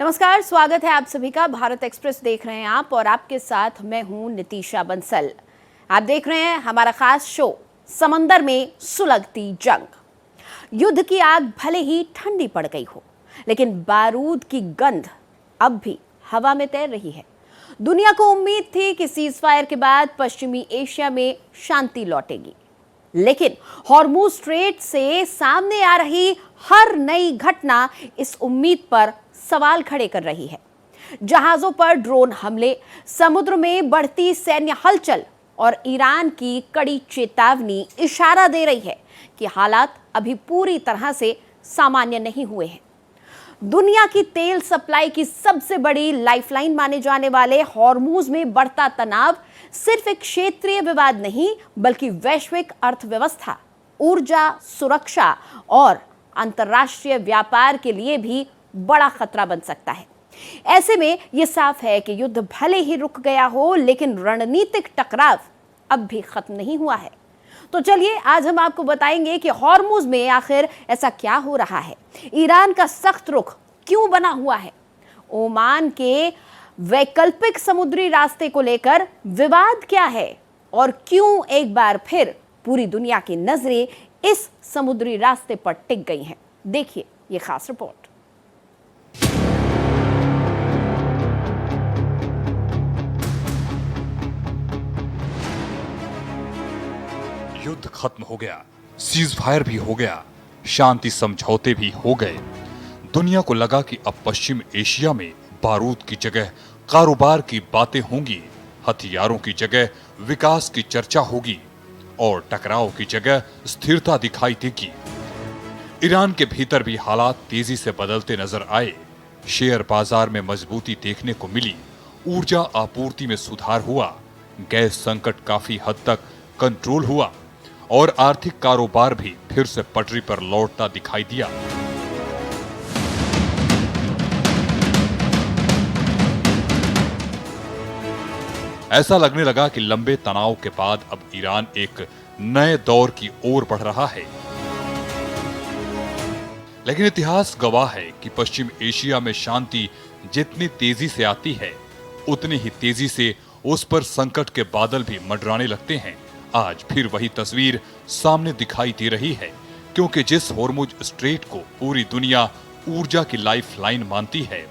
नमस्कार, स्वागत है आप सभी का। भारत एक्सप्रेस देख रहे हैं आप और आपके साथ मैं हूं नितीशा बंसल। आप देख रहे हैं हमारा खास शो समंदर में सुलगती जंग। युद्ध की आग भले ही ठंडी पड़ गई हो, लेकिन बारूद की गंध अब भी हवा में तैर रही है। दुनिया को उम्मीद थी कि सीजफायर के बाद पश्चिमी एशिया में शांति लौटेगी, लेकिन हॉर्मुज स्ट्रेट से सामने आ रही हर नई घटना इस उम्मीद पर सवाल खड़े कर रही है। जहाजों पर ड्रोन हमले, समुद्र में बढ़ती सैन्य हलचल और ईरान की कड़ी चेतावनी इशारा दे रही है कि हालात अभी पूरी तरह से सामान्य नहीं हुए हैं। दुनिया की तेल सप्लाई की सबसे बड़ी लाइफलाइन माने जाने वाले हॉर्मुज में बढ़ता तनाव सिर्फ एक क्षेत्रीय विवाद नहीं, बल्कि वैश्विक अर्थव्यवस्था, ऊर्जा सुरक्षा और अंतर्राष्ट्रीय व्यापार के लिए भी बड़ा खतरा बन सकता है। ऐसे में यह साफ है कि युद्ध भले ही रुक गया हो, लेकिन रणनीतिक टकराव अब भी खत्म नहीं हुआ है। तो चलिए आज हम आपको बताएंगे कि हॉर्मुज में आखिर ऐसा क्या हो रहा है, ईरान का सख्त रुख क्यों बना हुआ है, ओमान के वैकल्पिक समुद्री रास्ते को लेकर विवाद क्या है और क्यों एक बार फिर पूरी दुनिया की नजरें इस समुद्री रास्ते पर टिक गई हैं। देखिए ये खास रिपोर्ट। युद्ध खत्म हो गया, सीजफायर भी हो गया, शांति समझौते भी हो गए। दुनिया को लगा कि अब पश्चिम एशिया में बारूद की जगह कारोबार की बातें होंगी, हथियारों की जगह विकास की चर्चा होगी और टकराव की जगह स्थिरता दिखाई देगी। ईरान के भीतर भी हालात तेजी से बदलते नजर आए। शेयर बाजार में मजबूती देखने को मिली, ऊर्जा आपूर्ति में सुधार हुआ, गैस संकट काफी हद तक कंट्रोल हुआ और आर्थिक कारोबार भी फिर से पटरी पर लौटता दिखाई दिया। ऐसा लगने लगा कि लंबे तनाव के बाद अब ईरान एक नए दौर की ओर बढ़ रहा है। लेकिन इतिहास गवाह है कि पश्चिम एशिया में शांति जितनी तेजी से आती है, उतनी ही तेजी से उस पर संकट के बादल भी मंडराने लगते हैं। आज फिर वही तस्वीर सामने दिखाई दे रही है, क्योंकि जिस हॉर्मुज स्ट्रेट को पूरी दुनिया ऊर्जा की लाइफलाइन मानती है,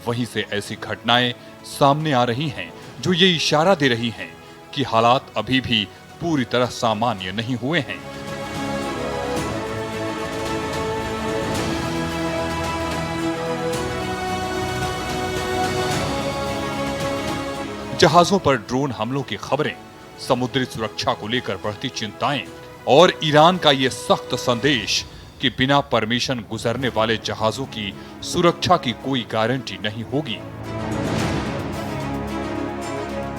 वहीं से ऐसी घटनाएं सामने आ रही हैं जो ये इशारा दे रही हैं कि हालात अभी भी पूरी तरह सामान्य नहीं हुए हैं। जहाजों पर ड्रोन हमलों की खबरें, समुद्री सुरक्षा को लेकर बढ़ती चिंताएं और ईरान का ये सख्त संदेश कि बिना परमिशन गुजरने वाले जहाजों की सुरक्षा की कोई गारंटी नहीं होगी।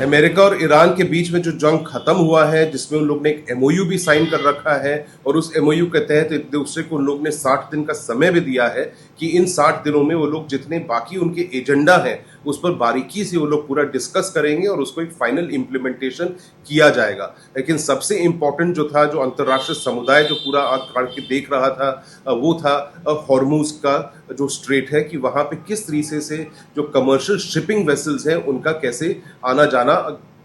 अमेरिका और ईरान के बीच में जो जंग खत्म हुआ है, जिसमें उन लोग ने एक एमओयू भी साइन कर रखा है और उस एमओयू के तहत एक दूसरे को उन लोग ने 60 दिन का समय भी दिया है कि इन 60 दिनों में वो लोग जितने बाकी उनके एजेंडा हैं उस पर बारीकी से वो लोग पूरा डिस्कस करेंगे और उसको एक फाइनल इम्प्लीमेंटेशन किया जाएगा। लेकिन सबसे इम्पोर्टेंट जो था, जो अंतर्राष्ट्रीय समुदाय जो पूरा आंख फाड़ के देख रहा था, वो था हॉर्मुज का जो स्ट्रेट है कि वहाँ पे किस तरीके से जो कमर्शियल शिपिंग वेसल्स हैं उनका कैसे आना जाना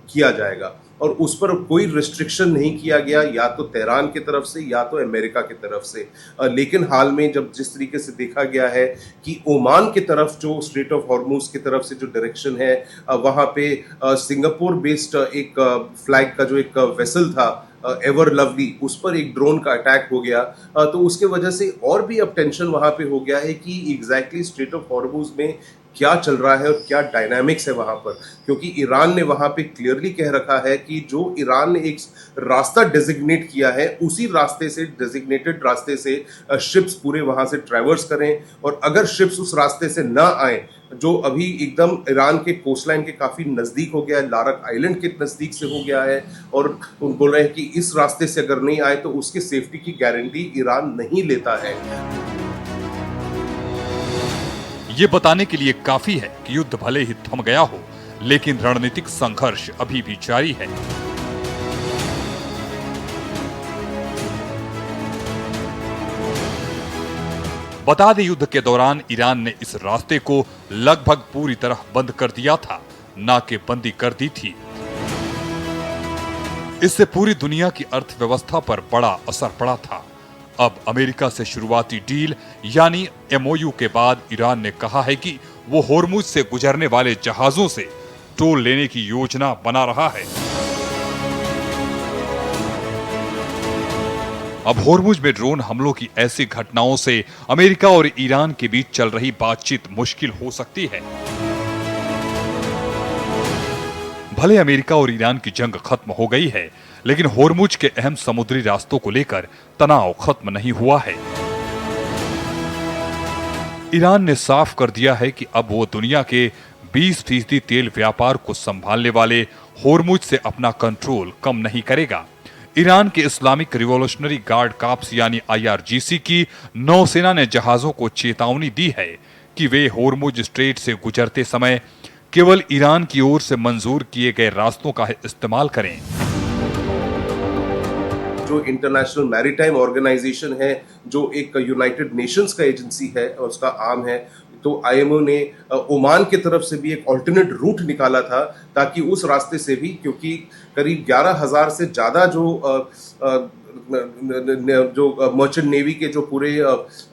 किया जाएगा। और उस पर कोई रिस्ट्रिक्शन नहीं किया गया, या तो तेहरान की तरफ से या तो अमेरिका की तरफ से। लेकिन हाल में जब जिस तरीके से देखा गया है कि ओमान की तरफ जो स्ट्रेट ऑफ हॉर्मुज की तरफ से जो डायरेक्शन है, वहाँ पे सिंगापुर बेस्ड एक फ्लैग का जो एक वेसल था एवर लवली, उस पर एक ड्रोन का अटैक हो गया। तो उसके वजह से और भी अब टेंशन वहाँ पे हो गया है कि एग्जैक्टली स्ट्रेट ऑफ हॉर्मुज में क्या चल रहा है और क्या डायनामिक्स है वहाँ पर। क्योंकि ईरान ने वहाँ पे क्लियरली कह रखा है कि जो ईरान ने एक रास्ता डेजिग्नेट किया है, उसी रास्ते से, डेजिग्नेटेड रास्ते से शिप्स पूरे वहाँ से ट्रैवर्स करें, और अगर शिप्स उस रास्ते से ना आए, जो अभी एकदम ईरान के कोस्टलाइन के काफ़ी नज़दीक हो गया है, लारक आइलैंड के नज़दीक से हो गया है, और उन बोल रहे हैं कि इस रास्ते से अगर नहीं आए तो उसकी सेफ्टी की गारंटी ईरान नहीं लेता है। ये बताने के लिए काफी है कि युद्ध भले ही थम गया हो, लेकिन रणनीतिक संघर्ष अभी भी जारी है। बता दें, युद्ध के दौरान ईरान ने इस रास्ते को लगभग पूरी तरह बंद कर दिया था, नाकेबंदी कर दी थी। इससे पूरी दुनिया की अर्थव्यवस्था पर बड़ा असर पड़ा था। अब अमेरिका से शुरुआती डील यानी एमओयू के बाद ईरान ने कहा है कि वो होर्मुज से गुजरने वाले जहाजों से टोल लेने की योजना बना रहा है। अब होर्मुज में ड्रोन हमलों की ऐसी घटनाओं से अमेरिका और ईरान के बीच चल रही बातचीत मुश्किल हो सकती है। भले अमेरिका और ईरान की जंग खत्म हो गई है, लेकिन होर्मुज के अहम समुद्री रास्तों को लेकर तनाव खत्म नहीं हुआ है। ईरान ने साफ कर दिया है कि अब वो दुनिया के 20% तेल व्यापार को संभालने वाले होर्मुज से अपना कंट्रोल कम नहीं करेगा। ईरान के इस्लामिक रिवॉल्यूशनरी गार्ड कॉर्प्स यानी IRGC की नौसेना ने जहाजों को चेतावनी दी है कि वे होर्मुज स्ट्रेट से गुजरते समय केवल ईरान की ओर से मंजूर किए गए रास्तों का इस्तेमाल करें। जो इंटरनेशनल मैरीटाइम ऑर्गेनाइजेशन है, जो एक यूनाइटेड नेशंस का एजेंसी है और उसका आर्म है, तो IMO ने ओमान की तरफ से भी एक ऑल्टरनेट रूट निकाला था ताकि उस रास्ते से भी, क्योंकि करीब 11,000 से ज़्यादा जो मर्चेंट नेवी के जो पूरे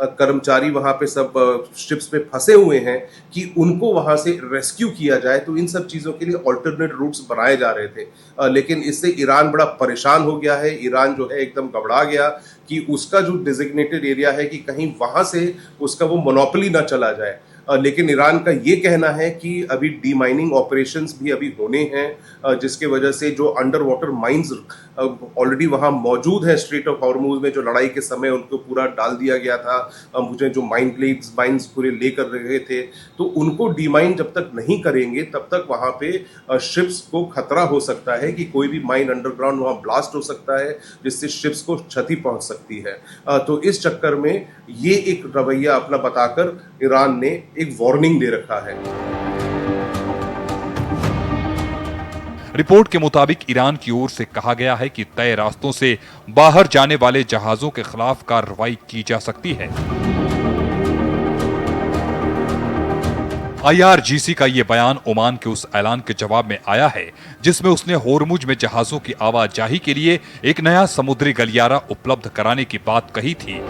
कर्मचारी वहाँ पे सब शिप्स पे फंसे हुए हैं कि उनको वहाँ से रेस्क्यू किया जाए, तो इन सब चीज़ों के लिए ऑल्टरनेट रूट्स बनाए जा रहे थे। लेकिन इससे ईरान बड़ा परेशान हो गया है। ईरान जो है एकदम घबरा गया कि उसका जो डिजिग्नेटेड एरिया है कि कहीं वहाँ से उसका वो मोनोपोली ना चला जाए। लेकिन ईरान का ये कहना है कि अभी डीमाइनिंग ऑपरेशंस भी अभी होने हैं, जिसके वजह से जो अंडर वाटर माइंस ऑलरेडी वहाँ मौजूद है स्ट्रेट ऑफ हॉर्मुज में, जो लड़ाई के समय उनको पूरा डाल दिया गया था, मुझे जो माइंस पूरे लेकर रहे थे, तो उनको डीमाइन जब तक नहीं करेंगे तब तक वहाँ पे शिप्स को खतरा हो सकता है कि कोई भी माइन अंडरग्राउंड वहाँ ब्लास्ट हो सकता है, जिससे शिप्स को क्षति पहुँच सकती है। तो इस चक्कर में ये एक रवैया अपना बताकर ईरान ने एक वार्निंग दे रखा है। रिपोर्ट के मुताबिक ईरान की ओर से कहा गया है कि तय रास्तों से बाहर जाने वाले जहाजों के खिलाफ कार्रवाई की जा सकती है। IRGC का ये बयान ओमान के उस ऐलान के जवाब में आया है जिसमें उसने होर्मुज में जहाजों की आवाजाही के लिए एक नया समुद्री गलियारा उपलब्ध कराने की बात कही थी।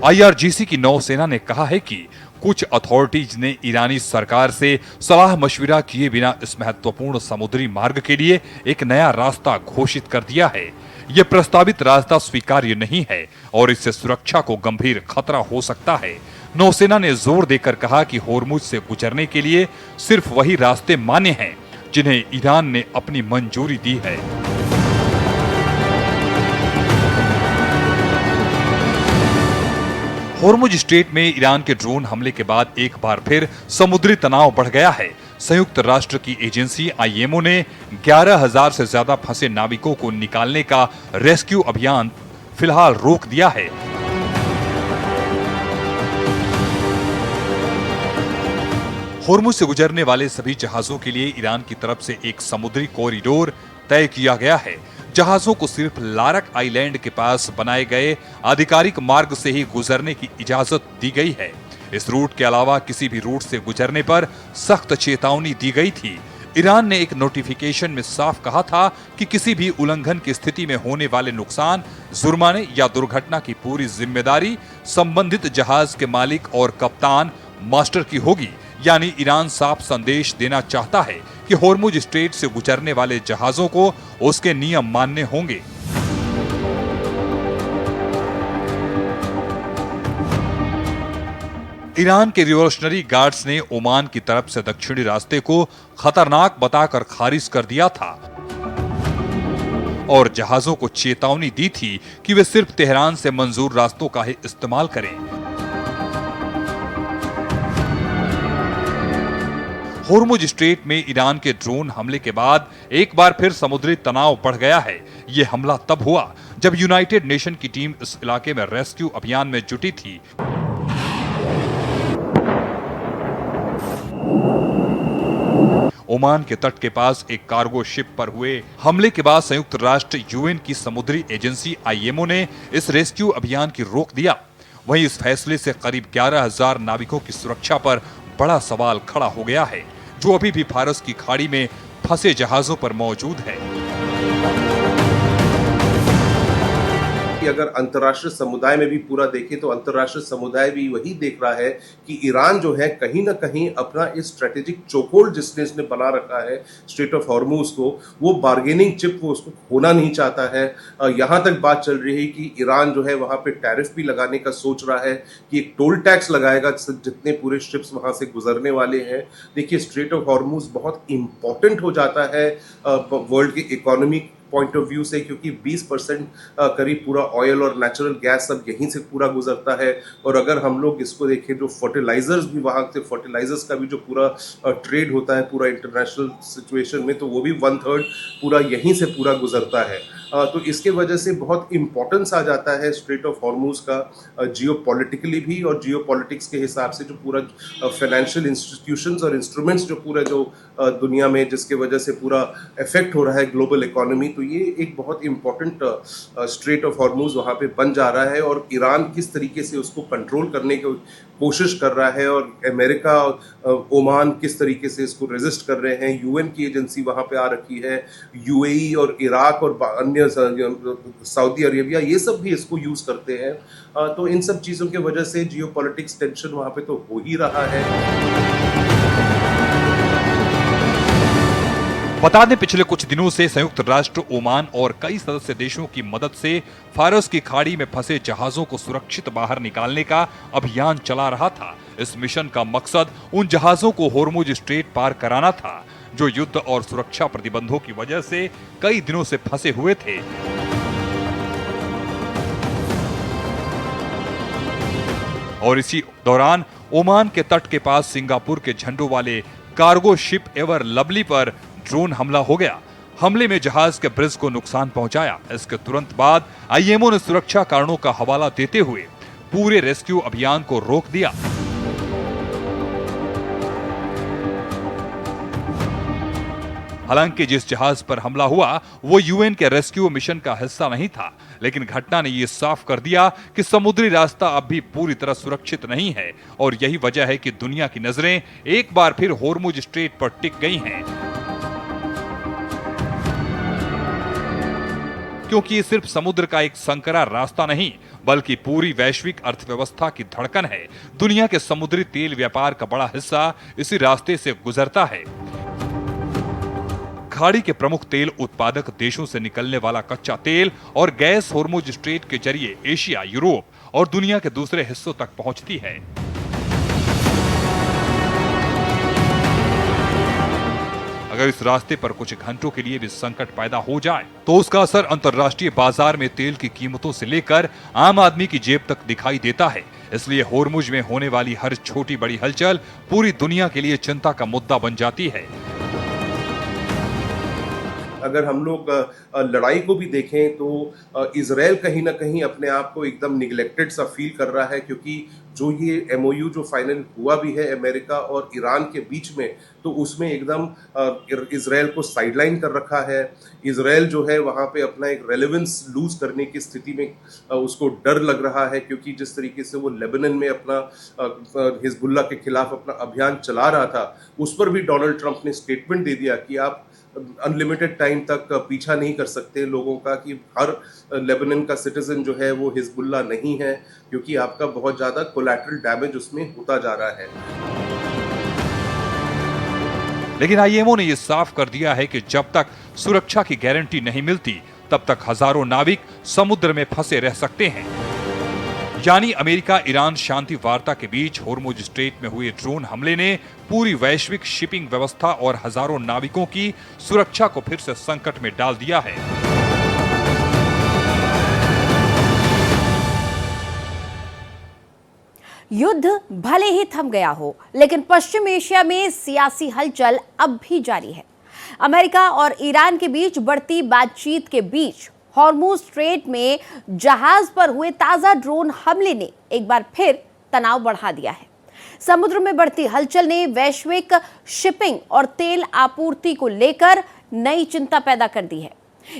IRGC की नौसेना ने कहा है कि कुछ अथॉरिटीज ने ईरानी सरकार से सलाह मशविरा किए बिना इस महत्वपूर्ण समुद्री मार्ग के लिए एक नया रास्ता घोषित कर दिया है। यह प्रस्तावित रास्ता स्वीकार्य नहीं है और इससे सुरक्षा को गंभीर खतरा हो सकता है। नौसेना ने जोर देकर कहा कि होर्मुज से गुजरने के लिए सिर्फ वही रास्ते मान्य हैं जिन्हें ईरान ने अपनी मंजूरी दी है। होर्मुज स्ट्रेट में ईरान के ड्रोन हमले के बाद एक बार फिर समुद्री तनाव बढ़ गया है। संयुक्त राष्ट्र की एजेंसी IMO ने 11,000 से ज्यादा फंसे नाविकों को निकालने का रेस्क्यू अभियान फिलहाल रोक दिया है। होर्मुज से गुजरने वाले सभी जहाजों के लिए ईरान की तरफ से एक समुद्री कॉरिडोर तय किया गया है। जहाजों को सिर्फ लारक आइलैंड के पास बनाए गए आधिकारिक मार्ग से ही गुजरने की इजाजत दी गई है। इस रूट के अलावा किसी भी रूट से गुजरने पर सख्त चेतावनी दी गई थी। ईरान ने एक नोटिफिकेशन में साफ कहा था कि किसी भी उल्लंघन की स्थिति में होने वाले नुकसान, जुर्माने या दुर्घटना की पूरी जिम्मेदारी संबंधित जहाज के मालिक और कप्तान मास्टर की होगी। यानी ईरान साफ संदेश देना चाहता है कि होर्मुज स्ट्रेट से गुजरने वाले जहाजों को उसके नियम मानने होंगे। ईरान के रिवॉल्यूशनरी गार्ड्स ने ओमान की तरफ से दक्षिणी रास्ते को खतरनाक बताकर खारिज कर दिया था और जहाजों को चेतावनी दी थी कि वे सिर्फ तेहरान से मंजूर रास्तों का ही इस्तेमाल करें। होर्मुज स्ट्रेट में ईरान के ड्रोन हमले के बाद एक बार फिर समुद्री तनाव बढ़ गया है। यह हमला तब हुआ जब यूनाइटेड नेशन की टीम इस इलाके में रेस्क्यू अभियान में जुटी थी। ओमान के तट के पास एक कार्गो शिप पर हुए हमले के बाद संयुक्त राष्ट्र यूएन की समुद्री एजेंसी आईएमओ ने इस रेस्क्यू अभियान की रोक दिया। वहीं इस फैसले से करीब 11,000 नाविकों की सुरक्षा पर बड़ा सवाल खड़ा हो गया है, जो अभी भी फारस की खाड़ी में फंसे जहाजों पर मौजूद है। कि अगर अंतर्राष्ट्रीय समुदाय में भी पूरा देखें तो अंतर्राष्ट्रीय समुदाय भी वही देख रहा है कि ईरान जो है कहीं ना कहीं अपना इस स्ट्रेटेजिक चोकहोल्ड जिसने इसने बना रखा है स्ट्रेट ऑफ हॉर्मुज को, वो बार्गेनिंग चिप वो उसको खोना नहीं चाहता है। यहाँ तक बात चल रही है कि ईरान जो है वहाँ पे टैरिफ भी लगाने का सोच रहा है कि एक टोल टैक्स लगाएगा जितने पूरे शिप्स वहाँ से गुजरने वाले हैं। देखिए, स्ट्रेट ऑफ हॉर्मुज बहुत इंपॉर्टेंट हो जाता है वर्ल्ड की इकोनॉमी पॉइंट ऑफ व्यू से, क्योंकि 20% करीब पूरा ऑयल और नेचुरल गैस सब यहीं से पूरा गुजरता है। और अगर हम लोग इसको देखें, जो फर्टिलाइजर्स भी वहाँ से, फर्टिलाइजर्स का भी जो पूरा ट्रेड होता है पूरा इंटरनेशनल सिचुएशन में, तो वो भी 1/3 पूरा यहीं से पूरा गुजरता है। तो इसके वजह से बहुत इंपॉर्टेंस आ जाता है स्ट्रेट ऑफ हॉर्मुज का जियोपॉलिटिकली भी, और जियोपॉलिटिक्स के हिसाब से जो पूरा फाइनेंशियल इंस्टीट्यूशंस और इंस्ट्रूमेंट्स जो पूरा जो दुनिया में जिसके वजह से पूरा इफेक्ट हो रहा है ग्लोबल इकोनॉमी, तो ये एक बहुत इंपॉर्टेंट स्ट्रेट ऑफ हॉर्मुज वहाँ पे बन जा रहा है। और ईरान किस तरीके से उसको कंट्रोल करने की कोशिश कर रहा है, और अमेरिका ओमान किस तरीके से इसको रेजिस्ट कर रहे हैं। यूएन की एजेंसी वहाँ पे आ रखी है, यूएई और इराक और अन्य सऊदी अरेबिया, ये सब भी इसको यूज करते हैं। तो इन सब चीज़ों की वजह से जियोपॉलिटिक्स टेंशन वहाँ पे तो हो ही रहा है। बता दें, पिछले कुछ दिनों से संयुक्त राष्ट्र ओमान और कई सदस्य देशों की मदद से फारस की खाड़ी में फंसे जहाजों को सुरक्षित बाहर निकालने का अभियान चला रहा था। इस मिशन का मकसद उन जहाजों को होर्मुज स्ट्रेट पार कराना था जो युद्ध और सुरक्षा प्रतिबंधों की वजह से कई दिनों से फंसे हुए थे। और इसी दौरान ओमान के तट के पास सिंगापुर के झंडों वाले कार्गो शिप एवर लवली पर ड्रोन हमला हो गया। हमले में जहाज के ब्रिज को नुकसान पहुंचाया। इसके तुरंत बाद आईएमओ ने सुरक्षा कारणों का हवाला देते हुए पूरे रेस्क्यू अभियान को रोक दिया। हालांकि जिस जहाज पर हमला हुआ वो यूएन के रेस्क्यू मिशन का हिस्सा नहीं था, लेकिन घटना ने ये साफ कर दिया कि समुद्री रास्ता अब भी पूरी तरह सुरक्षित नहीं है। और यही वजह है कि दुनिया की नजरें एक बार फिर होर्मुज स्ट्रेट पर टिक गई हैं, क्योंकि ये सिर्फ समुद्र का एक संकरा रास्ता नहीं, बल्कि पूरी वैश्विक अर्थव्यवस्था की धड़कन है। दुनिया के समुद्री तेल व्यापार का बड़ा हिस्सा इसी रास्ते से गुजरता है। खाड़ी के प्रमुख तेल उत्पादक देशों से निकलने वाला कच्चा तेल और गैस होर्मुज स्ट्रेट के जरिए एशिया, यूरोप और दुनिया के दूसरे हिस्सों तक पहुंचती है। अगर इस रास्ते पर कुछ घंटों के लिए भी संकट पैदा हो जाए तो उसका असर अंतर्राष्ट्रीय बाजार में तेल की कीमतों से लेकर आम आदमी की जेब तक दिखाई देता है। इसलिए होर्मुज में होने वाली हर छोटी बड़ी हलचल पूरी दुनिया के लिए चिंता का मुद्दा बन जाती है। अगर हम लोग लड़ाई को भी देखें तो इजराइल कहीं ना कहीं अपने आप को एकदम निगलेक्टेड सा फील कर रहा है, क्योंकि जो ये एमओयू जो फाइनल हुआ भी है अमेरिका और ईरान के बीच में, तो उसमें एकदम इजराइल को साइडलाइन कर रखा है। इजराइल जो है वहाँ पे अपना एक रेलेवेंस लूज करने की स्थिति में उसको डर लग रहा है, क्योंकि जिस तरीके से वो लेबनान में अपना हिजबुल्लाह के खिलाफ अपना अभियान चला रहा था, उस पर भी डोनाल्ड ट्रंप ने स्टेटमेंट दे दिया कि आप अनलिमिटेड टाइम तक पीछा नहीं कर सकते लोगों का, कि हर लेबनान का सिटीजन जो है वो हिजबुल्लाह नहीं है, क्योंकि आपका बहुत ज़्यादा कोलैटरल डैमेज उसमें होता जा रहा है। लेकिन आईएमओ ने यह साफ कर दिया है कि जब तक सुरक्षा की गारंटी नहीं मिलती तब तक हजारों नाविक समुद्र में फंसे रह सकते हैं। यानी अमेरिका ईरान शांति वार्ता के बीच होर्मुज स्ट्रेट में हुए ड्रोन हमले ने पूरी वैश्विक शिपिंग व्यवस्था और हजारों नाविकों की सुरक्षा को फिर से संकट में डाल दिया है। युद्ध भले ही थम गया हो, लेकिन पश्चिम एशिया में सियासी हलचल अब भी जारी है। अमेरिका और ईरान के बीच बढ़ती बातचीत के बीच हॉर्मुज स्ट्रेट में जहाज पर हुए ताजा ड्रोन हमले ने एक बार फिर तनाव बढ़ा दिया है। समुद्र में बढ़ती हलचल ने वैश्विक शिपिंग और तेल आपूर्ति को लेकर नई चिंता पैदा कर दी है।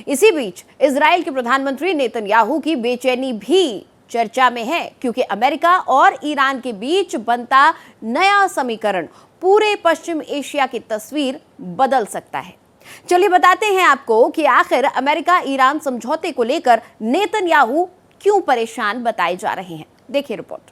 इसी बीच इजराइल के प्रधानमंत्री नेतन्याहू की बेचैनी भी चर्चा में है, क्योंकि अमेरिका और ईरान के बीच बनता नया समीकरण पूरे पश्चिम एशिया की तस्वीर बदल सकता है। चलिए बताते हैं आपको कि आखिर अमेरिका ईरान समझौते को लेकर नेतन्याहू क्यों परेशान बताए जा रहे हैं। देखिए रिपोर्ट।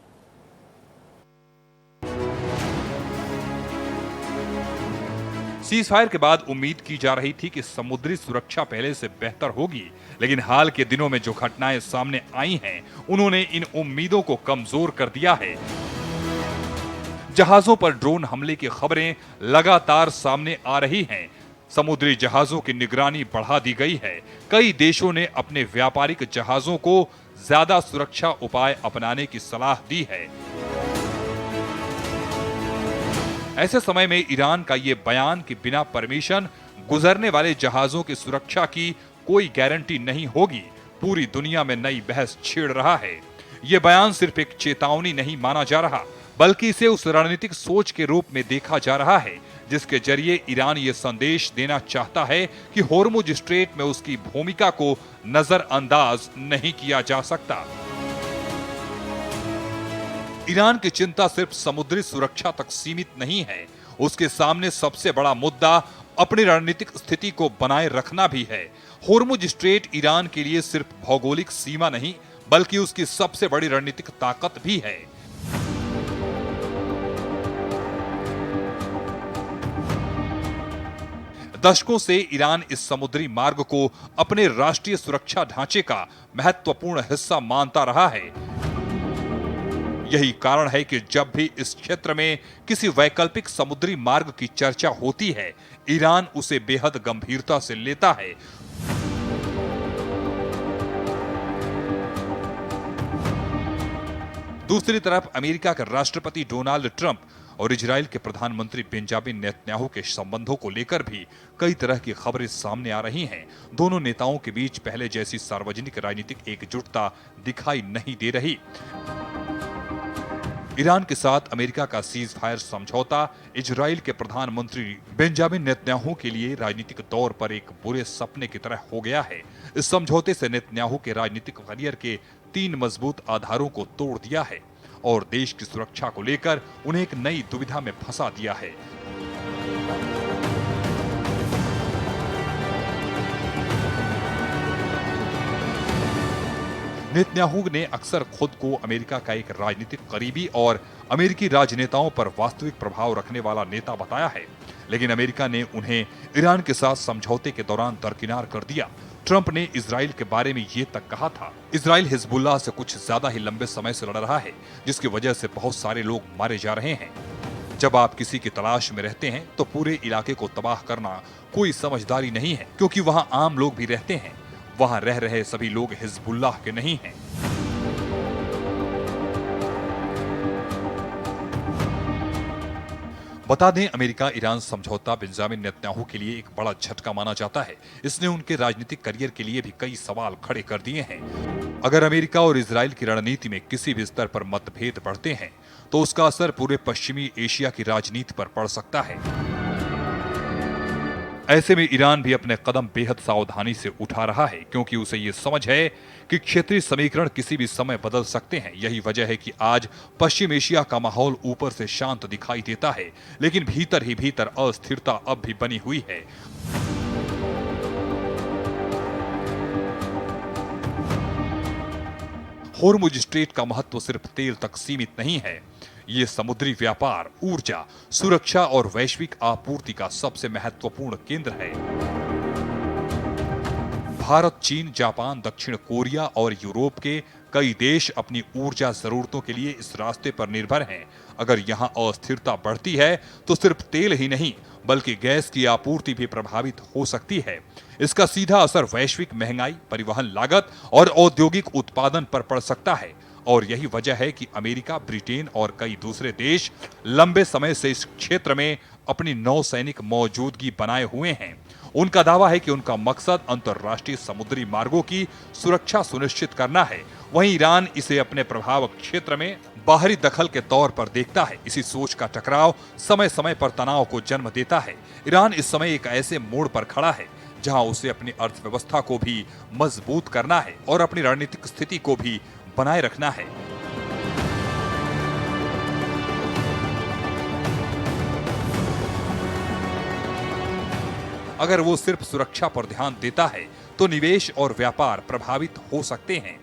सीज फायर के बाद उम्मीद की जा रही थी कि समुद्री सुरक्षा पहले से बेहतर होगी, लेकिन हाल के दिनों में जो घटनाएं सामने आई हैं, उन्होंने इन उम्मीदों को कमजोर कर दिया है। जहाजों पर ड्रोन हमले की खबरें लगातार सामने आ रही हैं। समुद्री जहाजों की निगरानी बढ़ा दी गई है। कई देशों ने अपने व्यापारिक जहाजों को ज्यादा सुरक्षा उपाय अपनाने की सलाह दी है। ऐसे समय में ईरान का ये बयान कि बिना परमिशन गुजरने वाले जहाजों की सुरक्षा की कोई गारंटी नहीं होगी, पूरी दुनिया में नई बहस छेड़ रहा है। ये बयान सिर्फ एक चेतावनी नहीं माना जा रहा, बल्कि इसे उस रणनीतिक सोच के रूप में देखा जा रहा है जिसके जरिए ईरान ये संदेश देना चाहता है कि होर्मुज स्ट्रेट में उसकी भूमिका को नजरअंदाज नहीं किया जा सकता। ईरान की चिंता सिर्फ समुद्री सुरक्षा तक सीमित नहीं है, उसके सामने सबसे बड़ा मुद्दा अपनी रणनीतिक स्थिति को बनाए रखना भी है। होर्मुज स्ट्रेट ईरान के लिए सिर्फ भौगोलिक सीमा नहीं, बल्कि उसकी सबसे बड़ी रणनीतिक ताकत भी है। दशकों से ईरान इस समुद्री मार्ग को अपने राष्ट्रीय सुरक्षा ढांचे का महत्वपूर्ण हिस्सा मानता रहा है। यही कारण है कि जब भी इस क्षेत्र में किसी वैकल्पिक समुद्री मार्ग की चर्चा होती है, ईरान उसे बेहद गंभीरता से लेता है। दूसरी तरफ अमेरिका के राष्ट्रपति डोनाल्ड ट्रंप और इजराइल के प्रधानमंत्री बेंजामिन नेतन्याहू के संबंधों को लेकर भी कई तरह की खबरें सामने आ रही हैं। दोनों नेताओं के बीच पहले जैसी सार्वजनिक राजनीतिक एकजुटता दिखाई नहीं दे रही। ईरान के साथ अमेरिका का सीज फायर समझौता इजराइल के प्रधानमंत्री बेंजामिन नेतन्याहू के लिए राजनीतिक तौर पर एक बुरे सपने की तरह हो गया है। इस समझौते से नेतन्याहू के राजनीतिक करियर के 3 मजबूत आधारों को तोड़ दिया है और देश की सुरक्षा को लेकर उन्हें एक नई दुविधा में फंसा दिया है। नेतन्याहू ने अक्सर खुद को अमेरिका का एक राजनीतिक करीबी और अमेरिकी राजनेताओं पर वास्तविक प्रभाव रखने वाला नेता बताया है, लेकिन अमेरिका ने उन्हें ईरान के साथ समझौते के दौरान दरकिनार कर दिया। ट्रंप ने इजराइल के बारे में ये तक कहा था, इजराइल हिजबुल्लाह से कुछ ज्यादा ही लंबे समय से लड़ रहा है, जिसकी वजह से बहुत सारे लोग मारे जा रहे हैं। जब आप किसी की तलाश में रहते हैं तो पूरे इलाके को तबाह करना कोई समझदारी नहीं है, क्योंकि वहां आम लोग भी रहते हैं। वहां रह रहे सभी लोग हिजबुल्लाह के नहीं हैं। बता दें, अमेरिका ईरान समझौता बेंजामिन नेतन्याहू के लिए एक बड़ा झटका माना जाता है। इसने उनके राजनीतिक करियर के लिए भी कई सवाल खड़े कर दिए हैं। अगर अमेरिका और इजराइल की रणनीति में किसी भी स्तर पर मतभेद बढ़ते हैं तो उसका असर पूरे पश्चिमी एशिया की राजनीति पर पड़ सकता है। ऐसे में ईरान भी अपने कदम बेहद सावधानी से उठा रहा है, क्योंकि उसे ये समझ है कि क्षेत्रीय समीकरण किसी भी समय बदल सकते हैं। यही वजह है कि आज पश्चिम एशिया का माहौल ऊपर से शांत दिखाई देता है, लेकिन भीतर ही भीतर अस्थिरता अब भी बनी हुई है। होर्मुज स्ट्रेट का महत्व सिर्फ तेल तक सीमित नहीं है। ये समुद्री व्यापार, ऊर्जा, सुरक्षा और वैश्विक आपूर्ति का सबसे महत्वपूर्ण केंद्र है। भारत, चीन, जापान, दक्षिण कोरिया और यूरोप के कई देश अपनी ऊर्जा जरूरतों के लिए इस रास्ते पर निर्भर हैं। अगर यहाँ अस्थिरता बढ़ती है तो सिर्फ तेल ही नहीं बल्कि गैस की आपूर्ति भी प्रभावित हो सकती है। इसका सीधा असर वैश्विक महंगाई, परिवहन लागत और औद्योगिक उत्पादन पर पड़ सकता है। और यही वजह है कि अमेरिका, ब्रिटेन और कई दूसरे देश लंबे समय से इस क्षेत्र में अपनी नौसैनिक मौजूदगी बनाए हुए हैं। उनका दावा है कि उनका मकसद अंतर्राष्ट्रीय समुद्री मार्गों की सुरक्षा सुनिश्चित करना है। वहीं ईरान इसे अपने प्रभाव क्षेत्र में बाहरी दखल के तौर पर देखता है। इसी सोच का टकराव समय समय पर तनाव को जन्म देता है। ईरान इस समय एक ऐसे मोड़ पर खड़ा है जहां उसे अपनी अर्थव्यवस्था को भी मजबूत करना है और अपनी रणनीतिक स्थिति को भी बनाए रखना है। अगर वो सिर्फ सुरक्षा पर ध्यान देता है तो निवेश और व्यापार प्रभावित हो सकते हैं,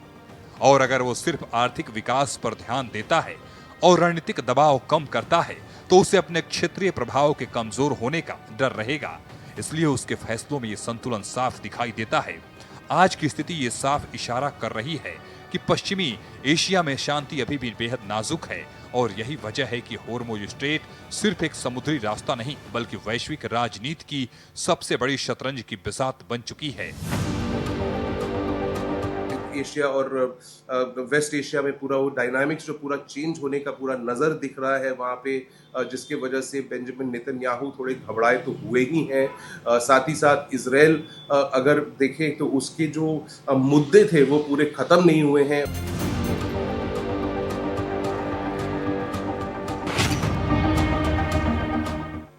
और अगर वो सिर्फ आर्थिक विकास पर ध्यान देता है और रणनीतिक दबाव कम करता है तो उसे अपने क्षेत्रीय प्रभाव के कमजोर होने का डर रहेगा। इसलिए उसके फैसलों में ये संतुलन साफ दिखाई देता है। आज की स्थिति ये साफ इशारा कर रही है कि पश्चिमी एशिया में शांति अभी भी बेहद नाजुक है, और यही वजह है कि होर्मुज स्ट्रेट सिर्फ एक समुद्री रास्ता नहीं बल्कि वैश्विक राजनीति की सबसे बड़ी शतरंज की बिसात बन चुकी है। एशिया और वेस्ट एशिया में पूरा वो डायनामिक्स जो पूरा चेंज होने का पूरा नज़र दिख रहा है वहाँ पे, जिसके वजह से बेंजामिन नेतन्याहू थोड़े घबराए तो हुए ही हैं। साथ ही साथ इजराइल अगर देखें तो उसके जो मुद्दे थे वो पूरे ख़त्म नहीं हुए हैं।